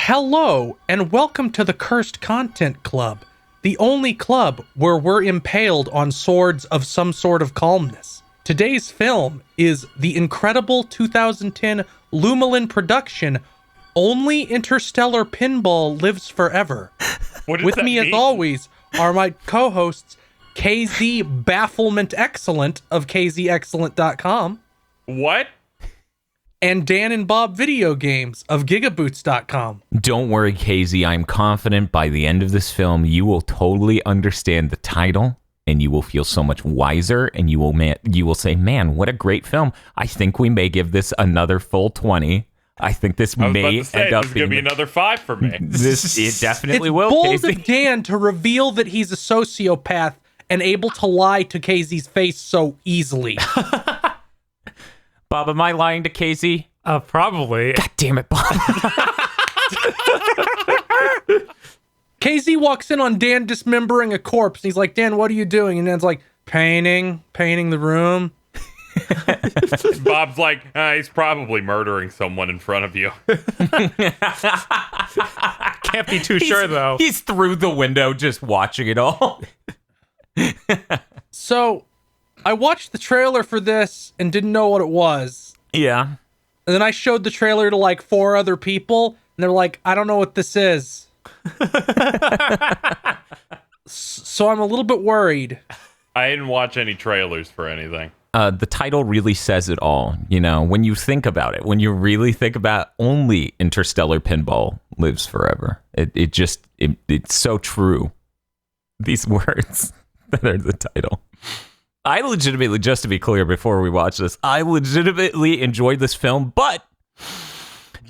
Hello, and welcome to the Cursed Content Club, the only club where we're impaled on swords of some sort of calmness. Today's film is the incredible 2010 Lumalin production, Only Interstellar Pinball Lives Forever. With me, as always, are my co-hosts, KZ Bafflement Excellent of KZExcellent.com. What? And Dan and Bob Video Games of GigaBoots.com. Don't worry, KZ. I'm confident by the end of this film, you will totally understand the title, and you will feel so much wiser, and you will say, man, what a great film. I think we may give this another full 20. I think this may end up this is going to be another 5 for me. It definitely will, It's bold KZ. of Dan to reveal that he's a sociopath and able to lie to KZ's face so easily. Bob, am I lying to KZ? Probably. God damn it, Bob. KZ walks in on Dan dismembering a corpse. And he's like, Dan, what are you doing? And Dan's like, painting the room. Bob's like, he's probably murdering someone in front of you. Can't be too sure, though. He's through the window just watching it all. So, I watched the trailer for this and didn't know what it was. Yeah. And then I showed the trailer to like 4 other people, and they're like, I don't know what this is. So I'm a little bit worried. I didn't watch any trailers for anything. The title really says it all. You know, when you think about it, when you really think about Only Interstellar Pinball Lives Forever, it's so true. These words that are the title. I legitimately, just to be clear before we watch this, I legitimately enjoyed this film, but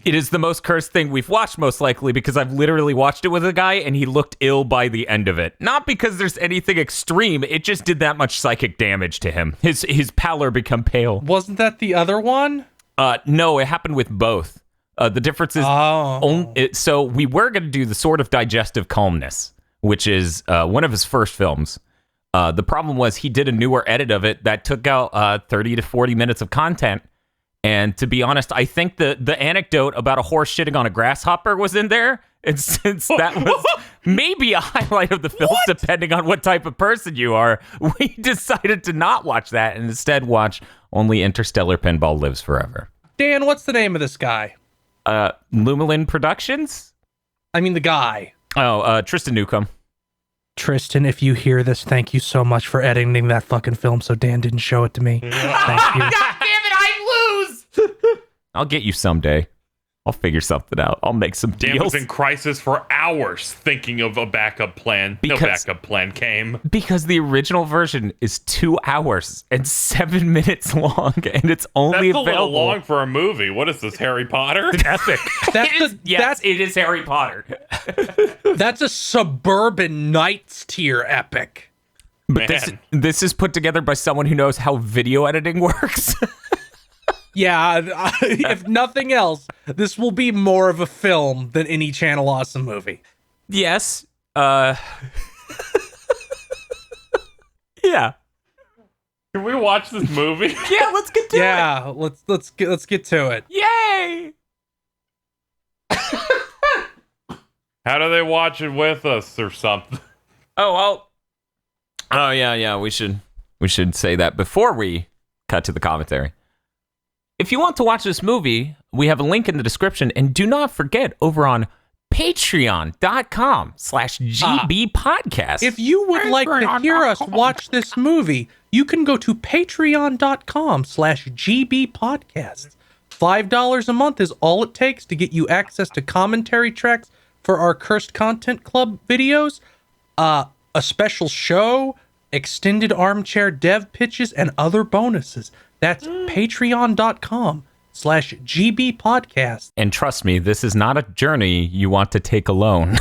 it is the most cursed thing we've watched, most likely, because I've literally watched it with a guy and he looked ill by the end of it. Not because there's anything extreme, it just did that much psychic damage to him. His pallor become pale. Wasn't that the other one? No, it happened with both. The difference is, so we were going to do the Sword of Digestive Calmness, which is one of his first films. The problem was he did a newer edit of it that took out 30 to 40 minutes of content. And to be honest, I think the anecdote about a horse shitting on a grasshopper was in there. And since that was maybe a highlight of the film, depending on what type of person you are, we decided to not watch that and instead watch Only Interstellar Pinball Lives Forever. Dan, what's the name of this guy? Lumalin Productions? I mean the guy. Oh, Tristan Newcomb. Tristan, if you hear this, thank you so much for editing that fucking film so Dan didn't show it to me. Thank you. God damn it, I lose! I'll get you someday. I'll figure something out. I'll make some deals. Dan was in crisis for hours thinking of a backup plan. No backup plan came. Because the original version is 2 hours and 7 minutes long, and it's only That's a available. little long for a movie. What is this, Harry Potter? Epic. It is Harry Potter. That's a Suburban Nights tier epic. But this is put together by someone who knows how video editing works. Yeah, if nothing else, this will be more of a film than any Channel Awesome movie. Yes. Yeah. Can we watch this movie? Yeah, let's get to it. Yeah, let's get to it. Yay! How do they watch it with us or something? Oh yeah, we should say that before we cut to the commentary. If you want to watch this movie, we have a link in the description, and do not forget over on patreon.com/gbpodcast. If you would like to hear us watch this movie, you can go to patreon.com/gbpodcast. $5 a month is all it takes to get you access to commentary tracks for our Cursed Content Club videos, a special show, extended armchair dev pitches, and other bonuses. That's patreon.com/gbpodcast. And trust me, this is not a journey you want to take alone.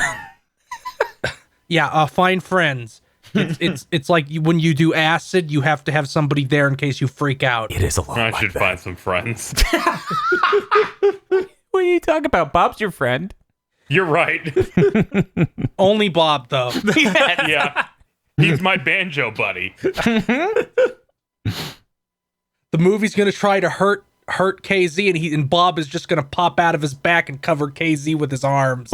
Yeah, find friends. It's like when you do acid, you have to have somebody there in case you freak out. It is a lot. I should find some friends. What are you talking about? Bob's your friend. You're right. Only Bob, though. Yeah. He's my banjo buddy. The movie's going to try to hurt hurt KZ, and Bob is just gonna pop out of his back and cover KZ with his arms.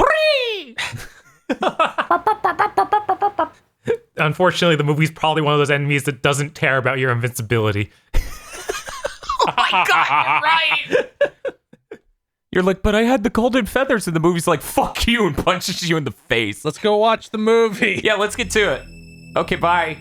Unfortunately, the movie's probably one of those enemies that doesn't care about your invincibility. Oh my god, you're right. You're like, but I had the golden feathers, and the movie's like, fuck you, and punches you in the face. Let's go watch the movie. Yeah, let's get to it. Okay, bye.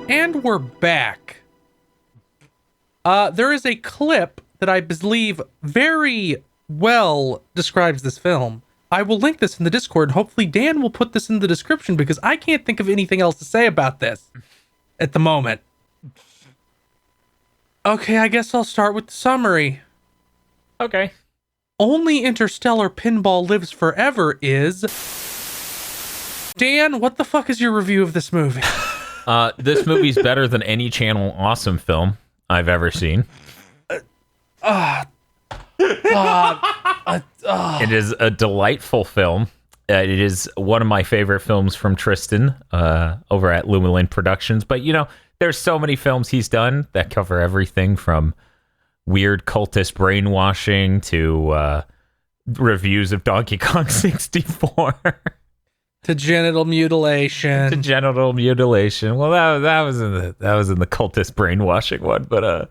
And we're back. There is a clip that I believe very well describes this film. I will link this in the Discord. Hopefully Dan will put this in the description because I can't think of anything else to say about this at the moment. Okay, I guess I'll start with the summary. Okay. Only Interstellar Pinball Lives Forever is... Dan, what the fuck is your review of this movie? This movie's better than any Channel Awesome film I've ever seen. It is a delightful film. It is one of my favorite films from Tristan over at Lumalin Productions. But, you know, there's so many films he's done that cover everything from weird cultist brainwashing to reviews of Donkey Kong 64. To genital mutilation. To genital mutilation. Well, that was in the cultist brainwashing one, but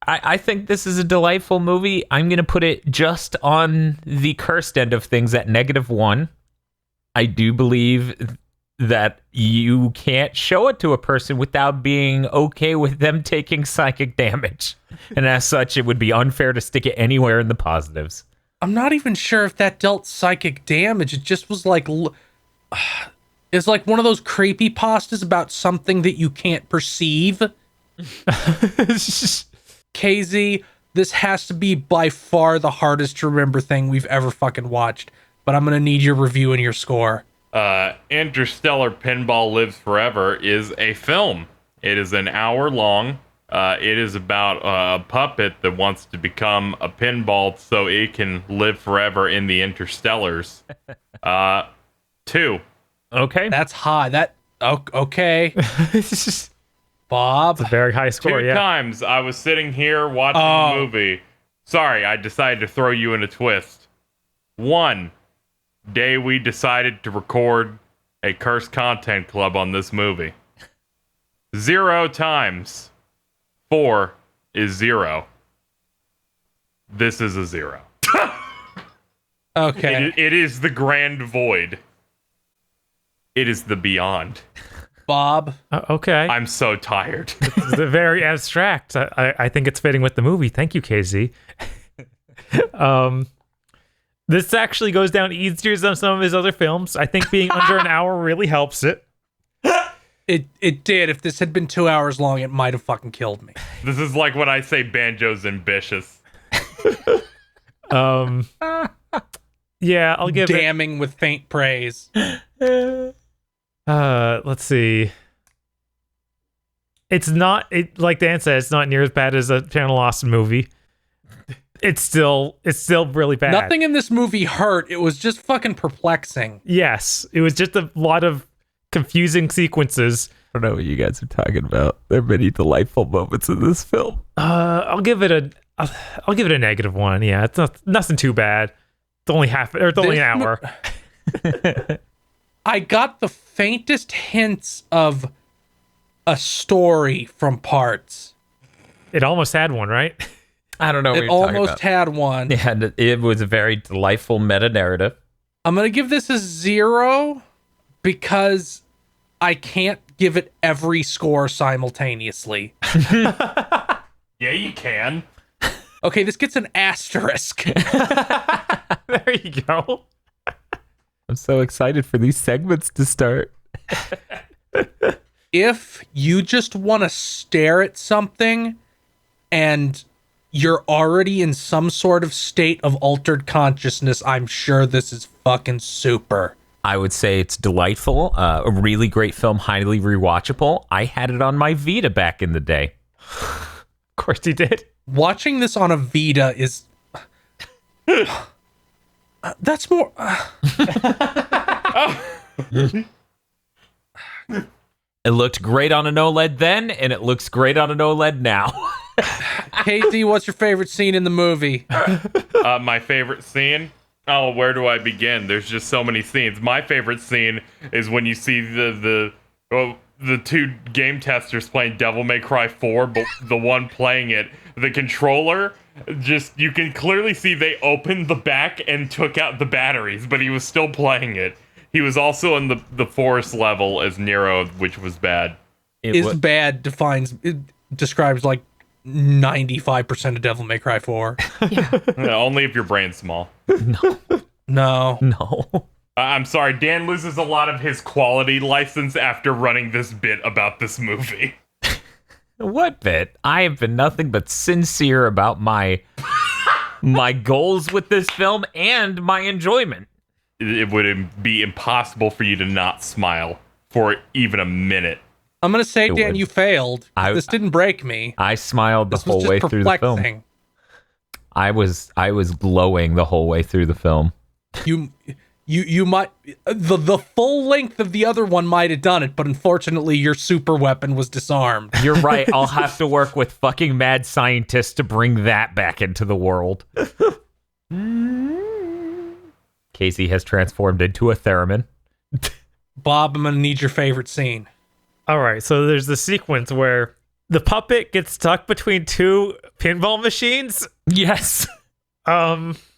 I think this is a delightful movie. I'm gonna put it just on the cursed end of things at -1. I do believe that you can't show it to a person without being okay with them taking psychic damage, and as such, it would be unfair to stick it anywhere in the positives. I'm not even sure if that dealt psychic damage. It just was like... It's like one of those creepy pastas about something that you can't perceive. KZ, this has to be by far the hardest to remember thing we've ever fucking watched. But I'm gonna need your review and your score. Interstellar Pinball Lives Forever is a film. It is an hour long. It is about a puppet that wants to become a pinball so it can live forever in the Interstellars. 2. Okay. That's high. Okay. Bob. It's a very high score, 2 times I was sitting here watching the movie. Sorry, I decided to throw you in a twist. 1 day we decided to record a cursed content club on this movie. 0 times. 4 is 0. This is a 0. Okay. It is the grand void. It is the beyond. Bob. Okay. I'm so tired. It's very abstract. I think it's fitting with the movie. Thank you, KZ. This actually goes down easier than some of his other films. I think being under an hour really helps it. It did. If this had been 2 hours long, it might have fucking killed me. This is like when I say banjo's ambitious. Yeah, I'll give Damning with faint praise. Let's see. It's not, like Dan said, it's not near as bad as a Channel Austin movie. It's still really bad. Nothing in this movie hurt. It was just fucking perplexing. Yes, it was just a lot of confusing sequences. I don't know what you guys are talking about. There are many delightful moments in this film. I'll give it a -1. Yeah, it's nothing too bad. It's only only an hour. I got the faintest hints of a story from parts. It almost had one, right? I don't know what It you're talking almost about. had one. Yeah, it was a very delightful meta-narrative. I'm going to give this a 0 because I can't give it every score simultaneously. Yeah, you can. Okay, this gets an asterisk. There you go. I'm so excited for these segments to start. If you just want to stare at something and you're already in some sort of state of altered consciousness, I'm sure this is fucking super. I would say it's delightful. A really great film, highly rewatchable. I had it on my Vita back in the day. Of course he did. Watching this on a Vita is... that's more... It looked great on an OLED then, and it looks great on an OLED now. Casey, what's your favorite scene in the movie? My favorite scene? Oh, where do I begin? There's just so many scenes. My favorite scene is when you see the two game testers playing Devil May Cry 4, but the one playing it, the controller, just, you can clearly see they opened the back and took out the batteries, but he was still playing it. He was also in the forest level as Nero, which was bad. Bad describes like 95% of Devil May Cry 4. Only if your brain's small. No. I'm sorry, Dan loses a lot of his quality license after running this bit about this movie. What bit? I have been nothing but sincere about my goals with this film and my enjoyment. It would be impossible for you to not smile for even a minute. I'm going to say, Dan, you failed. This didn't break me. I smiled the whole way through the film. I was glowing the whole way through the film. You might, the full length of the other one might have done it, but unfortunately your super weapon was disarmed. You're right. I'll have to work with fucking mad scientists to bring that back into the world. Casey has transformed into a theremin. Bob, I'm going to need your favorite scene. All right, so there's the sequence where the puppet gets stuck between two pinball machines. Yes.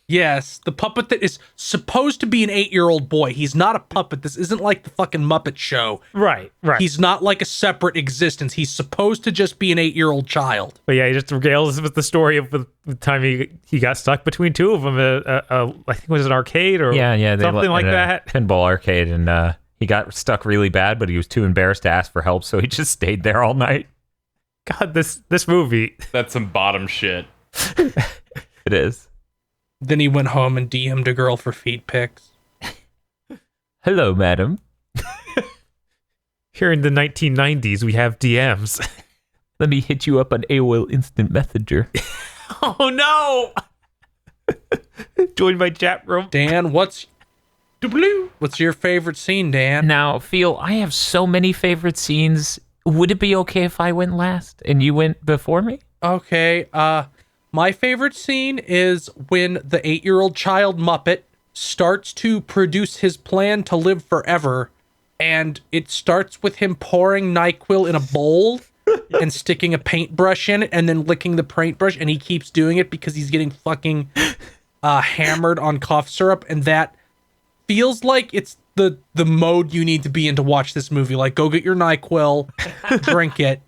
Yes, the puppet that is supposed to be an 8-year-old boy. He's not a puppet. This isn't like the fucking Muppet Show. Right. He's not like a separate existence. He's supposed to just be an 8-year-old child. But yeah, he just regales us with the story of the time he got stuck between two of them. I think it was an arcade or something like that. Pinball arcade, and he got stuck really bad, but he was too embarrassed to ask for help, so he just stayed there all night. God, this movie. That's some bottom shit. It is. Then he went home and DM'd a girl for feet pics. Hello, madam. Here in the 1990s, we have DMs. Let me hit you up on AOL Instant Messenger. Oh, no! Join my chat room. Dan, what's your favorite scene, Dan? Now, Phil, I have so many favorite scenes. Would it be okay if I went last and you went before me? Okay, my favorite scene is when the 8-year-old child Muppet starts to produce his plan to live forever, and it starts with him pouring NyQuil in a bowl and sticking a paintbrush in it and then licking the paintbrush, and he keeps doing it because he's getting fucking hammered on cough syrup, and that feels like it's the mode you need to be in to watch this movie. Like, go get your NyQuil, drink it.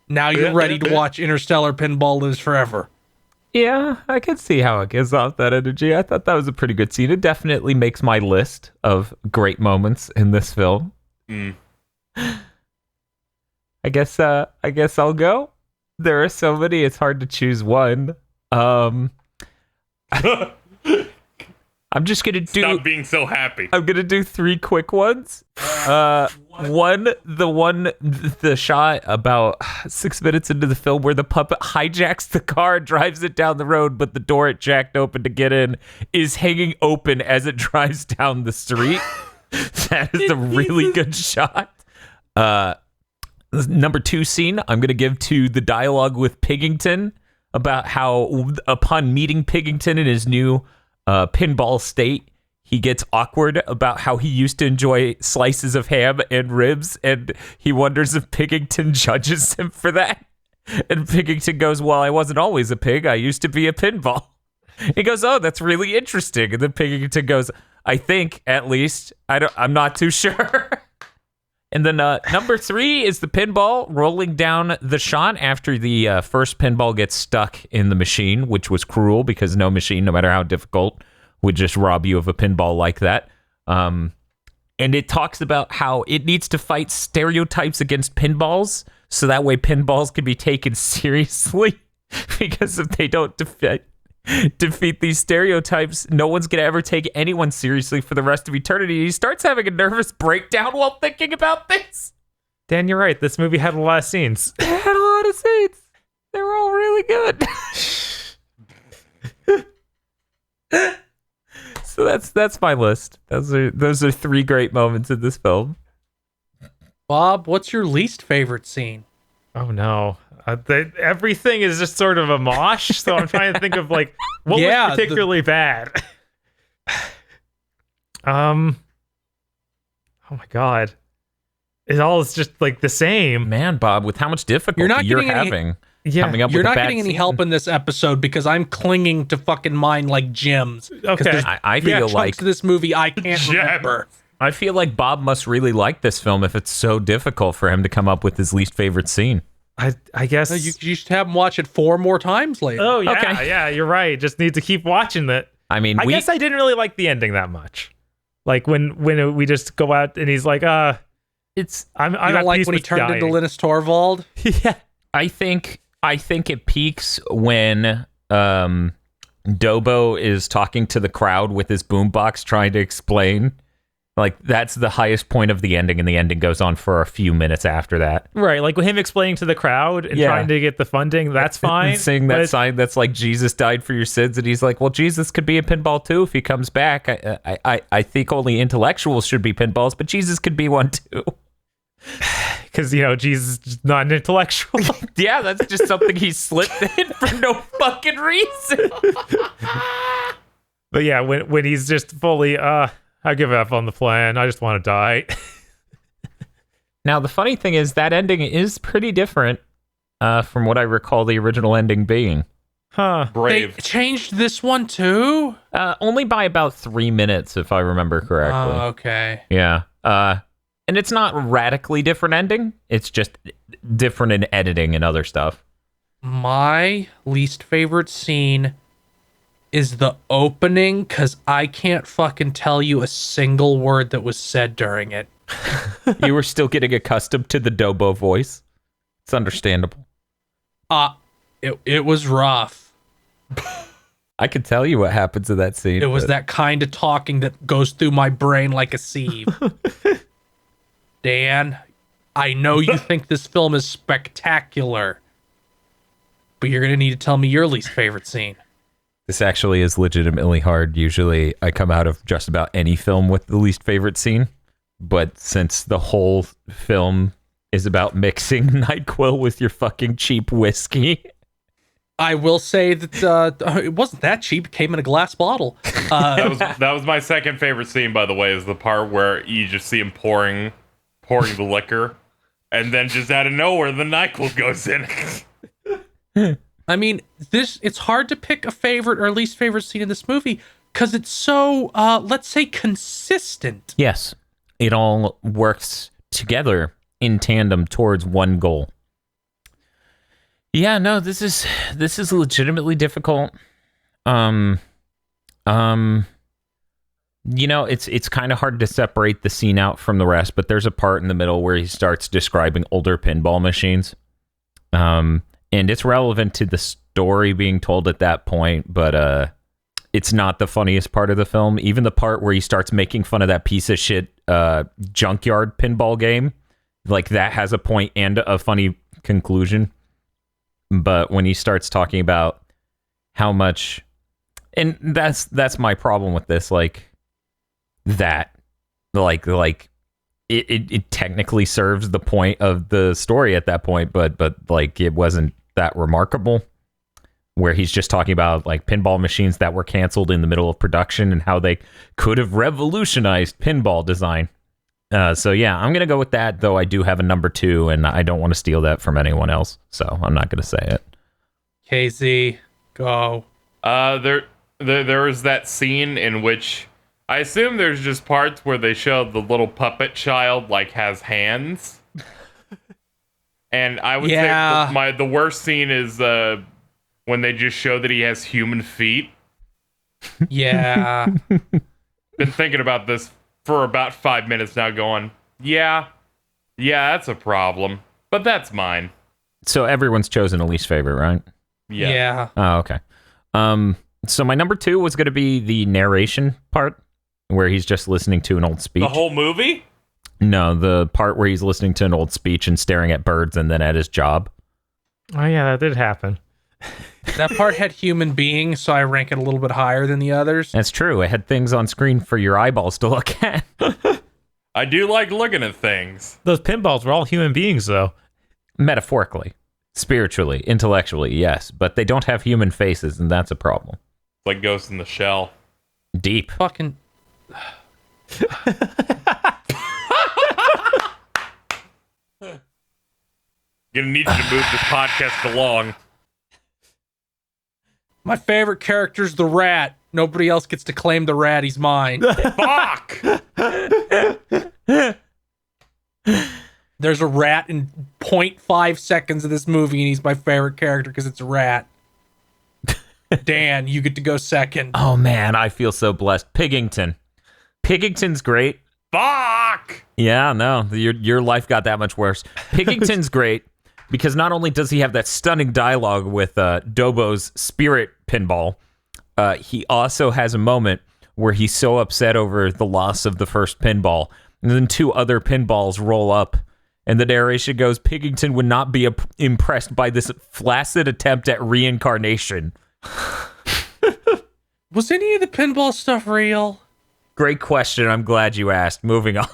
Now you're ready to watch Interstellar Pinball Lives Forever. Yeah, I can see how it gives off that energy. I thought that was a pretty good scene. It definitely makes my list of great moments in this film. I guess I'll go. There are so many, it's hard to choose one. I'm just gonna do. Stop being so happy. I'm gonna do 3 quick ones. The shot about 6 minutes into the film where the puppet hijacks the car, drives it down the road, but the door it jacked open to get in is hanging open as it drives down the street. That is a really good shot. Number 2 scene, I'm gonna give to the dialogue with Pigington about how upon meeting Pigington in his new pinball state, he gets awkward about how he used to enjoy slices of ham and ribs, and he wonders if Pigington judges him for that. And Pigington goes, well, I wasn't always a pig. I used to be a pinball. He goes, oh, that's really interesting. And then Pigington goes, I think, at least. I'm not too sure. And then number 3 is the pinball rolling down the shot after the first pinball gets stuck in the machine, which was cruel because no machine, no matter how difficult, would just rob you of a pinball like that. And it talks about how it needs to fight stereotypes against pinballs so that way pinballs can be taken seriously. Because if they don't defeat these stereotypes, no one's going to ever take anyone seriously for the rest of eternity. He starts having a nervous breakdown while thinking about this. Dan, you're right. This movie had a lot of scenes. It had a lot of scenes. They were all really good. So that's my list. Those are 3 great moments in this film. Bob, what's your least favorite scene? Oh no. Everything is just sort of a mosh, so I'm trying to think of like what was particularly bad. Oh my god. It all is just like the same. Man, Bob, with how much difficulty you're having coming up with a bad scene. You're not getting any help in this episode because I'm clinging to fucking mine like gems. Okay. I feel like this movie I can't remember. I feel like Bob must really like this film if it's so difficult for him to come up with his least favorite scene. I guess you should have him watch it 4 more times later. Oh yeah, okay. Yeah, you're right. Just need to keep watching it. I mean, I guess I didn't really like the ending that much. Like when we just go out and he's like, it's I don't like when he turned into Linus Torvald. Yeah, I think it peaks when Dobo is talking to the crowd with his boombox trying to explain. Like, that's the highest point of the ending, and the ending goes on for a few minutes after that. Right, like with him explaining to the crowd and trying to get the funding, that's fine. And saying that sign that's like, Jesus died for your sins, and he's like, well, Jesus could be a pinball too if he comes back. I think only intellectuals should be pinballs, but Jesus could be one too. Because, Jesus is not an intellectual. Yeah, that's just something he slipped in for no fucking reason. But yeah, when he's just fully, I give up on the plan. I just want to die. Now, the funny thing is that ending is pretty different from what I recall the original ending being. Huh. Brave. They changed this one too? Only by about 3 minutes, if I remember correctly. Oh, okay. Yeah. And it's not a radically different ending. It's just different in editing and other stuff. My least favorite scene is the opening, because I can't fucking tell you a single word that was said during it. You were still getting accustomed to the Dobo voice. It's understandable. It was rough. I could tell you what happens in that scene. It was that kind of talking that goes through my brain like a sieve. Dan, I know you think this film is spectacular, but you're going to need to tell me your least favorite scene. This actually is legitimately hard. Usually I come out of just about any film with the least favorite scene. But since the whole film is about mixing NyQuil with your fucking cheap whiskey. I will say that it wasn't that cheap. It came in a glass bottle. That was my second favorite scene, by the way, is the part where you just see him pouring the liquor. And then just out of nowhere, the NyQuil goes in. I mean, it's hard to pick a favorite or least favorite scene in this movie because it's so, let's say, consistent. Yes. It all works together in tandem towards one goal. Yeah, no, this is legitimately difficult. It's kind of hard to separate the scene out from the rest, but there's a part in the middle where he starts describing older pinball machines. And it's relevant to the story being told at that point, but it's not the funniest part of the film. Even the part where he starts making fun of that piece of shit junkyard pinball game, like that has a point and a funny conclusion. But when he starts talking about how much, and that's my problem with this, it technically serves the point of the story at that point, but it wasn't that remarkable, where he's just talking about like pinball machines that were canceled in the middle of production and how they could have revolutionized pinball design. So yeah, I'm going to go with that, though I do have a number 2 and I don't want to steal that from anyone else. So I'm not going to say it. KZ, go. There was that scene in which I assume there's just parts where they show the little puppet child has hands. And I would say the worst scene is when they just show that he has human feet. Yeah. Been thinking about this for about 5 minutes now, going, yeah, that's a problem, but that's mine. So everyone's chosen a least favorite, right? Yeah. Oh, okay. So my number 2 was going to be the narration part, where he's just listening to an old speech. The whole movie? No, the part where he's listening to an old speech and staring at birds and then at his job. Oh yeah, that did happen. That part had human beings, so I rank it a little bit higher than the others. That's true. It had things on screen for your eyeballs to look at. I do like looking at things. Those pinballs were all human beings, though. Metaphorically, spiritually, intellectually, yes. But they don't have human faces, and that's a problem. It's like Ghost in the Shell. Deep. Fucking... Gonna need you to move this podcast along. My favorite character's the rat. Nobody else gets to claim the rat. He's mine. Fuck! There's a rat in 0.5 seconds of this movie, and he's my favorite character because it's a rat. Dan, you get to go second. Oh, man, I feel so blessed. Piggington. Piggington's great. Fuck! Yeah, no, your life got that much worse. Piggington's great because not only does he have that stunning dialogue with Dobo's spirit pinball, he also has a moment where he's so upset over the loss of the first pinball, and then 2 other pinballs roll up, and the narration goes, Piggington would not be impressed by this flaccid attempt at reincarnation. Was any of the pinball stuff real? Great question. I'm glad you asked. Moving on.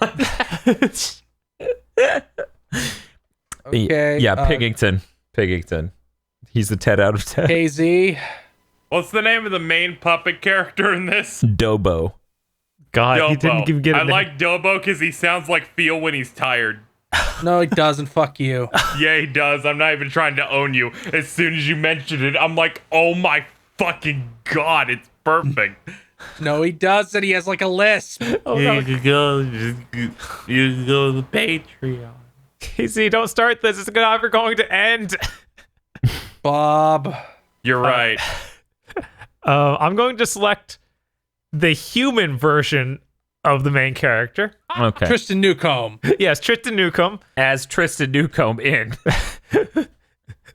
Okay. Yeah, Piggington. He's a 10 out of 10. KZ. What's the name of the main puppet character in this? Dobo. God, Dobo. he didn't even get it. I like Dobo because he sounds like Phil when he's tired. No, he doesn't. Fuck you. Yeah, he does. I'm not even trying to own you. As soon as you mentioned it, I'm like, oh my fucking God, it's perfect. No, he doesn't. He has like a lisp. You can go to the Patreon. Casey, don't start this. It's never going to end. Bob. You're right. I'm going to select the human version of the main character. Okay. Tristan Newcomb. Yes, Tristan Newcomb. As Tristan Newcomb in.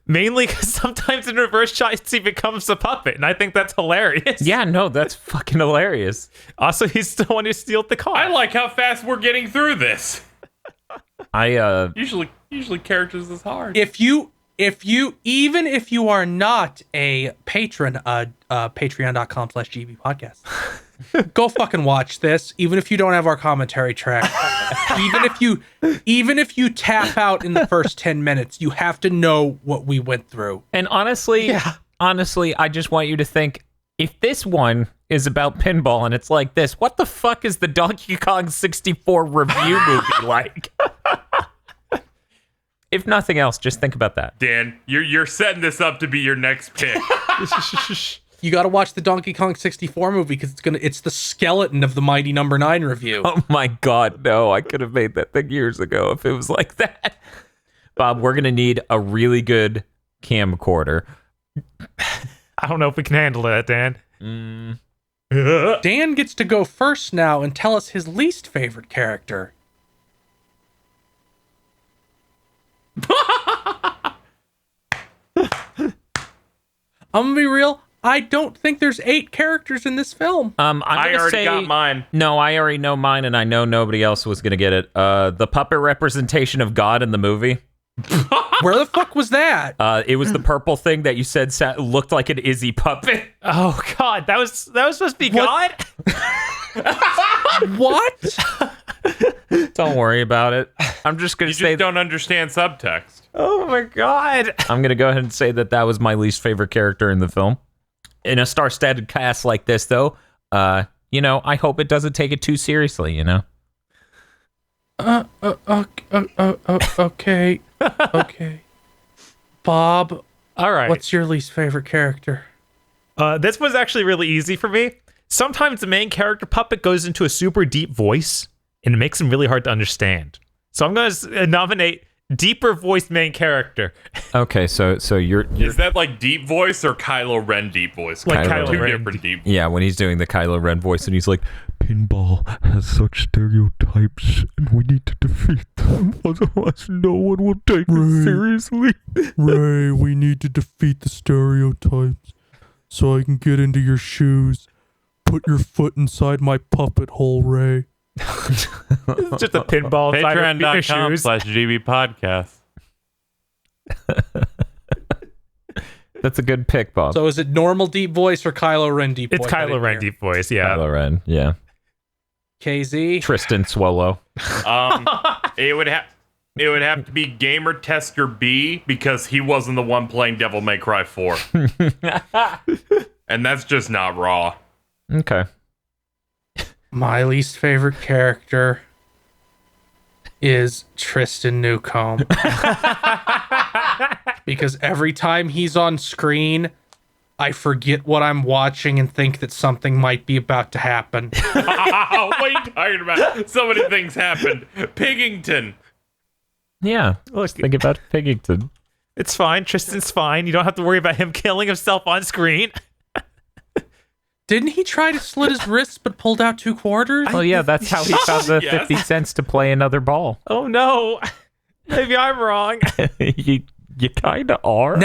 Mainly because sometimes in reverse shots he becomes a puppet, and I think that's hilarious. Yeah, no, that's fucking hilarious. Also, he's the one who steals the car. I like how fast we're getting through this. Usually characters is hard. If you even if you are not a patron, patreon.com/GB podcast, go fucking watch this. Even if you don't have our commentary track, even if you tap out in the first 10 minutes, you have to know what we went through. And honestly, I just want you to think, if this one is about pinball and it's like this, what the fuck is the Donkey Kong 64 review movie like? If nothing else, just think about that. Dan, you're setting this up to be your next pick. You got to watch the Donkey Kong 64 movie because it's the skeleton of the Mighty Number 9 review. Oh my God, no, I could have made that thing years ago if it was like that. Bob, we're going to need a really good camcorder. I don't know if we can handle that, Dan. Dan gets to go first now and tell us his least favorite character. I'm gonna be real. I don't think there's 8 characters in this film. I already got mine. No, I already know mine, and I know nobody else was gonna get it. The puppet representation of God in the movie. Where the fuck was that? It was the purple thing that you said looked like an Izzy puppet. Oh God, that was supposed to be God? What? Don't worry about it. I'm just gonna say don't understand subtext. Oh my God. I'm gonna go ahead and say that was my least favorite character in the film. In a star-studded cast like this, though, I hope it doesn't take it too seriously. Okay. Okay. Bob. All right. What's your least favorite character? This was actually really easy for me. Sometimes the main character puppet goes into a super deep voice, and it makes him really hard to understand. So I'm going to nominate deeper voiced main character. Okay, so you're Is that like deep voice or Kylo Ren deep voice? Like Kylo Two Ren. different deep. yeah, when he's doing the Kylo Ren voice, and he's like, Pinball has such stereotypes, and we need to defeat them. Otherwise, no one will take us seriously. Ray, we need to defeat the stereotypes. so I can get into your shoes. Put your foot inside my puppet hole, Ray. It's just a pinball inside your shoes. Patreon.com/GB podcast. That's a good pick, Bob. So is it normal deep voice or Kylo Ren deep voice? It's Kylo Ren deep voice, yeah. Kylo Ren, yeah. KZ? Tristan Swallow. It would have to be Gamer Tester B because he wasn't the one playing Devil May Cry 4. And that's just not raw. Okay. My least favorite character is Tristan Newcomb. Because every time he's on screen, I forget what I'm watching and think that something might be about to happen. What are you talking about? So many things happened. Piggington. Yeah. Let's think about Piggington. It's fine. Tristan's fine. You don't have to worry about him killing himself on screen. Didn't he try to slit his wrists but pulled out 2 quarters? Well, yeah, that's how he found the Yes. 50 cents to play another ball. Oh no. Maybe I'm wrong. You kind of are.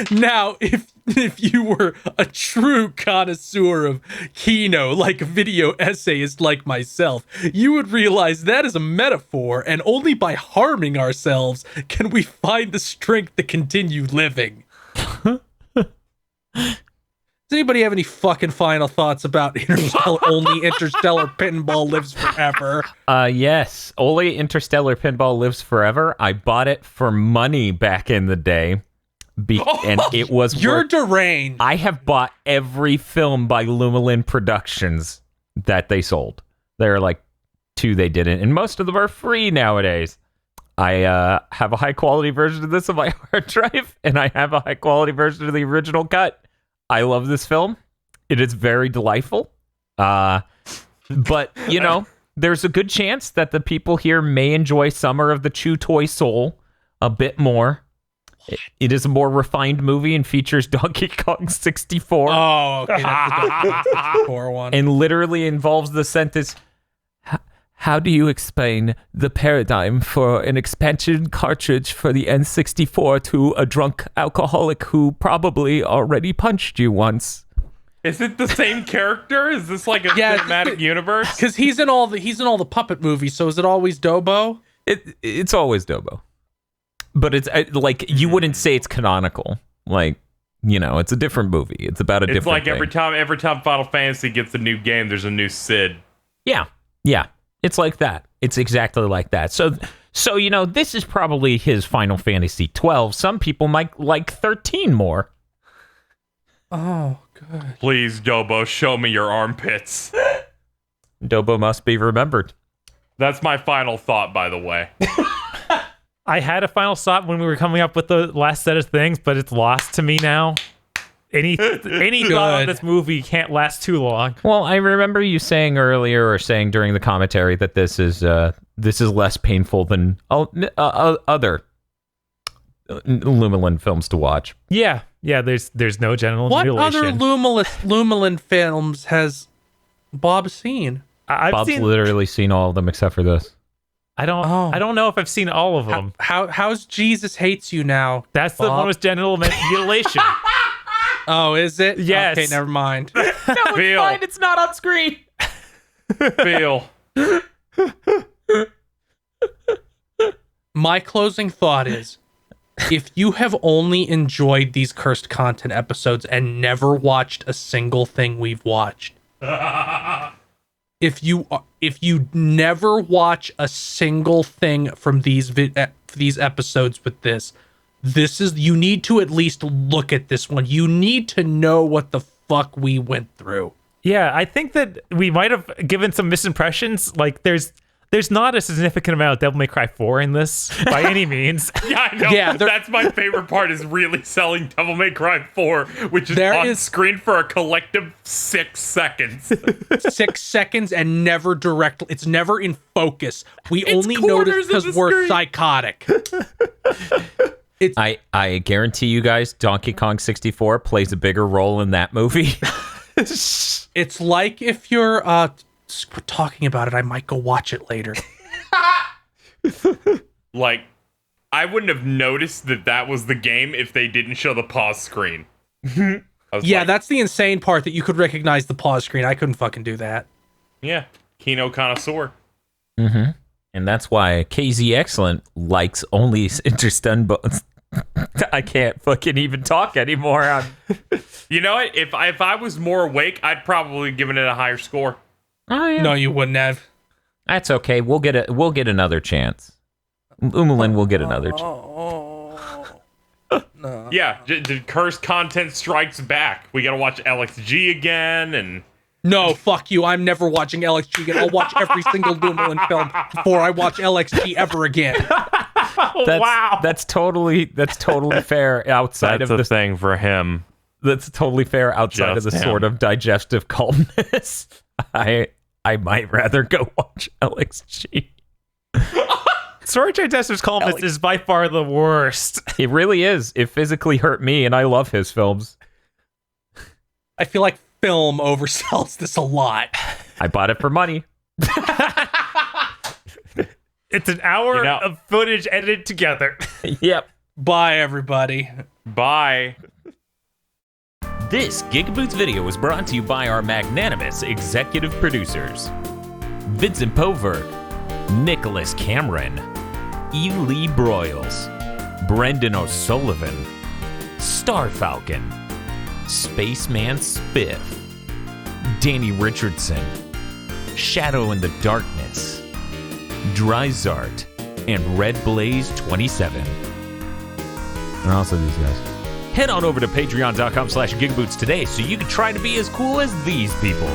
Now, if you were a true connoisseur of Kino, like a video essayist like myself, you would realize that is a metaphor, and only by harming ourselves can we find the strength to continue living. Does anybody have any fucking final thoughts about only Interstellar Pinball Lives Forever? Yes. Only Interstellar Pinball Lives Forever. I bought it for money back in the day. And it was You're deranged. I have bought every film by Lumalin Productions that they sold. There are like 2 they didn't, and most of them are free nowadays. I have a high quality version of this on my hard drive, and I have a high quality version of the original cut. I love this film. It is very delightful. But, you know, there's a good chance that the people here may enjoy Summer of the Chew Toy Soul a bit more. It is a more refined movie and features Donkey Kong 64. Oh, okay. That's the 64 one. And literally involves the sentence, how do you explain the paradigm for an expansion cartridge for the N64 to a drunk alcoholic who probably already punched you once? Is it the same character? Is this like a cinematic universe? Because he's in all the puppet movies. So is it always Dobo? It's always Dobo. But it's like, you wouldn't say it's canonical. Like, you know, it's a different movie. It's about a different like thing. every time Final Fantasy gets a new game, there's a new Sid. Yeah. It's like that. It's exactly like that. So you know, this is probably his Final Fantasy 12. Some people might like 13 more. Oh, good. Please, Dobo, show me your armpits. Dobo must be remembered. That's my final thought, by the way. I had a final thought when we were coming up with the last set of things, but it's lost to me now. Any thought on this movie can't last too long. Well, I remember you saying earlier, or saying during the commentary, that this is less painful than other Lumalin films to watch. Yeah. There's no genital mutilation. What other Lumalin films has Bob seen? Bob's literally seen all of them except for this. I don't know if I've seen all of them. How's Jesus Hates You Now? That's the one with genital mutilation. Oh, is it? Yes. Okay, never mind. No, it's fine. It's not on screen. Feel. My closing thought is, if you have only enjoyed these cursed content episodes and never watched a single thing we've watched, if you never watch a single thing from these episodes with this is, you need to at least look at this one. You need to know what the fuck we went through. Yeah, I think that we might have given some misimpressions. Like, there's not a significant amount of Devil May Cry 4 in this by any means. Yeah, I know. Yeah, that's my favorite part, is really selling Devil May Cry 4, which is on screen for a collective 6 seconds. 6 seconds and never directly. It's never in focus. We only notice because we're psychotic. I guarantee you guys, Donkey Kong 64 plays a bigger role in that movie. It's like if you're talking about it, I might go watch it later. Like, I wouldn't have noticed that was the game if they didn't show the pause screen. Yeah, like, that's the insane part, that you could recognize the pause screen. I couldn't fucking do that. yeah, Kino connoisseur. Mm-hmm. And that's why KZ Excellent likes only Interstellar. I can't fucking even talk anymore. You know what? If I was more awake, I'd probably given it a higher score. Oh yeah. No, you wouldn't have. That's okay. We'll get another chance. Lumalin will get another chance. No. Yeah, the cursed content strikes back. We gotta watch LXG again, and No, fuck you. I'm never watching LXG again. I'll watch every single Lumalin film before I watch LXG ever again. That's totally fair outside that's of the the thing for him. That's totally fair outside of the Just him. sort of digestive calmness. I might rather go watch LXG. Sword Digestor's Columnist is by far the worst. It really is. It physically hurt me, and I love his films. I feel like film oversells this a lot. I bought it for money. It's an hour You know- of footage edited together. Yep. Bye, everybody. Bye. This GigaBoots video was brought to you by our magnanimous executive producers: Vincent Pover, Nicholas Cameron, Ely Broyles, Brendan O'Sullivan, Star Falcon, Spaceman Spiff, Danny Richardson, Shadow in the Darkness, Dryzart, and Red Blaze 27. And also these guys. Head on over to patreon.com/gigaboots today so you can try to be as cool as these people.